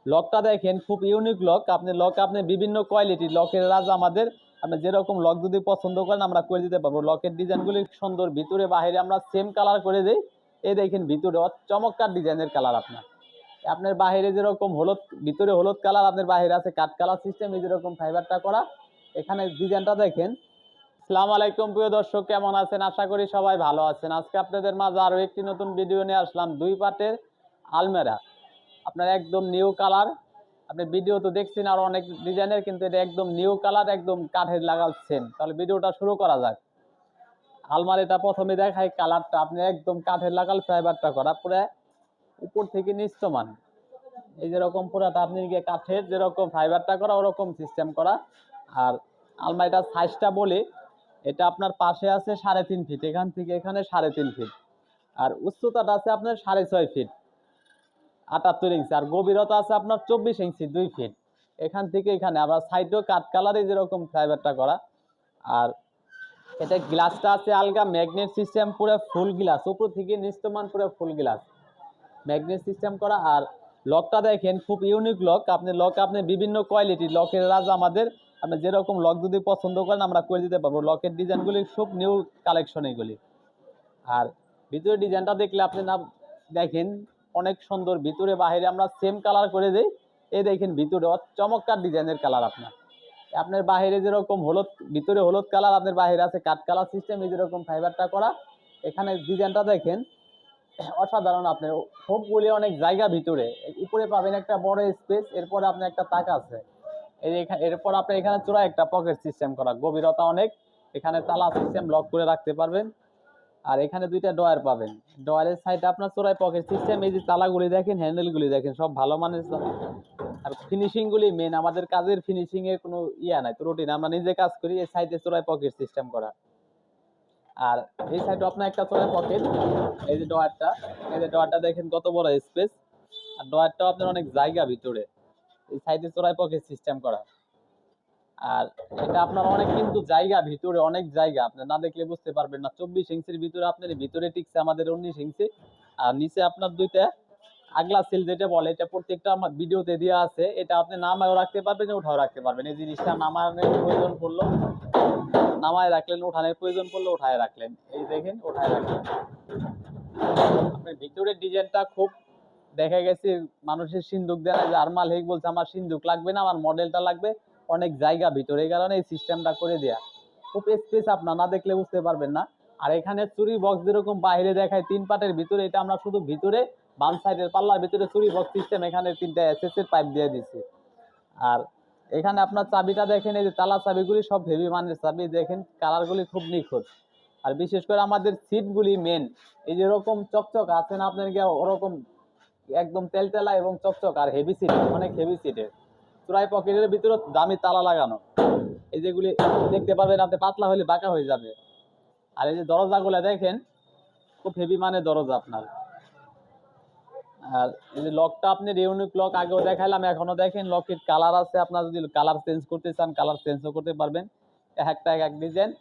লকটা দেখেন খুব ইউনিক লক। আপনি বিভিন্ন কোয়ালিটির লকের রাজা আমাদের। আপনি যেরকম লক যদি পছন্দ করেন আমরা করে দিতে পারবো। লকের ডিজাইনগুলি সুন্দর, ভিতরে বাহিরে আমরা সেম কালার করে দিই। এই দেখেন ভিতরে চমৎকার ডিজাইনের কালার। আপনার বাহিরে যেরকম হলুদ, ভিতরে হলুদ কালার, আপনার বাহিরে আছে কাঠ কালার সিস্টেম, এই যেরকম ফাইবারটা করা। এখানে ডিজাইনটা দেখেন। আসসালামু আলাইকুম প্রিয় দর্শক, কেমন আছেন? আশা করি সবাই ভালো আছেন। আজকে আপনাদের মাঝে আরো একটি নতুন ভিডিও নিয়ে আসলাম। 2 পাটের আলমিরা, আপনার একদম নিউ কালার। আপনি ভিডিও তো দেখছেন আর অনেক ডিজাইনের, কিন্তু এটা একদম নিউ কালার, একদম কাঠের লাগাচ্ছেন। তাহলে ভিডিওটা শুরু করা যাক। আলমারিটা প্রথমে দেখাই কালারটা। আপনি একদম কাঠের লাগাল, ফাইবারটা করা, পুরো উপর থেকে নিচ সমান। এই যেরকম পুরাটা আপনি গিয়ে কাঠের যেরকম ফাইবারটা করা ওরকম সিস্টেম করা। আর আলমারিটার সাইজটা বলি, এটা আপনার পাশে আছে 3.5 ফিট, এখান থেকে এখানে 3.5 ফিট। আর উচ্চতাটা আছে আপনার 6.5 ফিট 78 ইঞ্চি। আর গভীরতা আছে আপনার 24 ইঞ্চি 2 ফিট। এখান থেকে এখানে আবার সাইডেও কাঠ কালারে যেরকম ফাইবারটা করা। আর এটা গ্লাসটা আছে আলগা ম্যাগনেট সিস্টেম, পুরো ফুল গ্লাস, উপর থেকে নিচতমান পুরো ফুল গ্লাস ম্যাগনেট সিস্টেম করা। আর লকটা দেখেন খুব ইউনিক লক। আপনি বিভিন্ন কোয়ালিটির লকের রাজা আমাদের। আপনি যেরকম লক যদি পছন্দ করেন আমরা করে দিতে পারবো। লকের ডিজাইনগুলি সব নিউ কালেকশন এগুলি। আর ভিতরে ডিজাইনটা দেখলে আপনি না দেখেন অনেক সুন্দর, ভিতরে বাহিরে আমরা সেম কালার করে দিই। এই দেখেন ভিতরে চমৎকার ডিজাইনের কালার। আপনার বাহিরে যেরকম হলুদ, ভিতরে হলুদ কালার, আপনার বাহিরে আছে কাঠ কালার সিস্টেম, এই যেরকম ফাইবারটা করা। এখানে ডিজাইনটা দেখেন অসাধারণ। আপনার সবগুলি অনেক জায়গা ভিতরে। উপরে পাবেন একটা বড় স্পেস, এরপরে আপনার একটা তাক আছে। এরপর আপনার এখানে চূড়ায় একটা পকেট সিস্টেম করা, গভীরতা অনেক। এখানে তালা সিস্টেম, লক করে রাখতে পারবেন। আর এখানে 2টা ডয়ার পাবেন। ডয়ারের সাইডে আপনার চূড়ায় পকেট সিস্টেম। এই যে তালাগুলি দেখেন, হ্যান্ডেলগুলি দেখেন, সব ভালো মানের। আর ফিনিশিং গুলি মেন, আমাদের কাজের ফিনিশিং এর কোনো নাই, তো রুটিন আমরা নিজে কাজ করি। এই সাইডে চূড়ায় পকেট সিস্টেম করা। আর এই সাইডে আপনার একটা চূড়ায় পকেট। এই যে ডয়ারটা, এই যে ডয়ারটা দেখেন কত বড় স্পেস। আর ডয়ারটাও আপনার অনেক জায়গা ভিতরে। এই সাইডে চূড়ায় পকেট সিস্টেম করা। আর এটা আপনার অনেক কিন্তু জায়গা ভিতরে, অনেক জায়গা। আপনি না দেখলে বুঝতে পারবেন না। 24 ইঞ্চির ভিতরে আপনার ভিতরে টিকছে আমাদের 19 ইঞ্চি। আর নিচে আপনার 2টা আগলা সিল যেটা বলে, এটা প্রত্যেকটা আমার ভিডিওতে দেওয়া আছে। এটা আপনি নামায়ও রাখতে পারবেন, উঠাও রাখতে পারবেন। এই জিনিসটা নামানোর প্রয়োজন পড়লো নামায় রাখলেন, উঠানোর প্রয়োজন পড়লো উঠায় রাখলেন। এই দেখেন উঠায় রাখলেন। আপনার ভিতরের ডিজাইনটা খুব দেখা গেছে মানুষের সিন্দুক দেয় যে আরমাল হেক বলছে আমার সিন্দুক লাগবে না, আমার মডেলটা লাগবে। অনেক জায়গা ভিতরে, এই কারণে এই সিস্টেমটা করে দেয়া। খুব স্পেস, আপনার না দেখলে বুঝতে পারবেন না। আর এখানে চুরি বক্স যেরকম বাইরে দেখায় 3 পাটের ভিতরে, এটা আমরা শুধু ভিতরে বাম সাইডের পাল্লার ভিতরে চুরি বক্স সিস্টেম, এখানে 3টা এসএস এর পাইপ দিয়ে দিছি। আর এখানে আপনার চাবিটা দেখেন, এই যে তালা চাবিগুলি সব হেভি মানের চাবি, দেখেন কালারগুলি খুব নিখুঁত। আর বিশেষ করে আমাদের সিটগুলি মেন, এই যেরকম চকচক আছে না আপনার গিয়ে ওরকম একদম তেলতেলা এবং চকচক। আর হেভি সিট, অনেক হেভি সিটের। চূড়াই পকেটের ভিতরে দামি তালা লাগানো। এই যেগুলি দেখতে পারবেন আপনি, পাতলা হলে বাঁকা হয়ে যাবে। আর এই যে দরজাগুলো দেখেন খুব হেভি মানের দরজা আপনার। আর এই যে লকটা আপনার ইউনিক লক, আগেও দেখাইলাম, এখনো দেখেন লকের কালার আছে। আপনার যদি কালার চেঞ্জ করতে চান কালার চেঞ্জও করতে পারবেন, একটা এক ডিজাইন।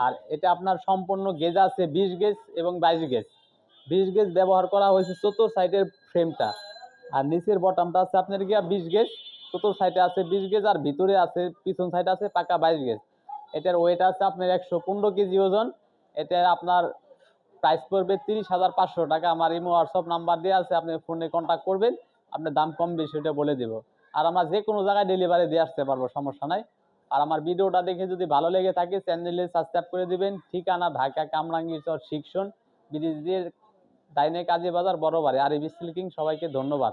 আর এটা আপনার সম্পূর্ণ গেজ আছে 20 গেজ এবং 22 গেজ। 20 গেজ ব্যবহার করা হয়েছে চতুর সাইডের ফ্রেমটা। আর নিচের বটমটা আছে আপনার গিয়া 20 গেজ, চতুর সাইডে আছে 20 গেজ। আর ভিতরে আছে, পিছন সাইডে আছে পাকা 22 গেজ। এটার ওয়েট আছে আপনার 115 কেজি ওজন। এটা আপনার প্রাইস পড়বে 30,500 টাকা। আমার ইমো হোয়াটসঅ্যাপ নাম্বার দেওয়া আছে, আপনি ফোনে কন্ট্যাক্ট করবেন, আপনার দাম কম বেশি ওটা বলে দেব। আর আমরা যে কোনো জায়গায় ডেলিভারি দিয়ে আসতে পারবো, সমস্যা নাই। আর আমার ভিডিওটা দেখে যদি ভালো লেগে থাকে চ্যানেলে সাবস্ক্রাইব করে দিবেন। ঠিকানা ঢাকা কামরাঙ্গীরচর শিক্ষণ ব্রিজের ডাইনে কাজী বাজার বড় বাড়ি, আর সিল্কিং। সবাইকে ধন্যবাদ।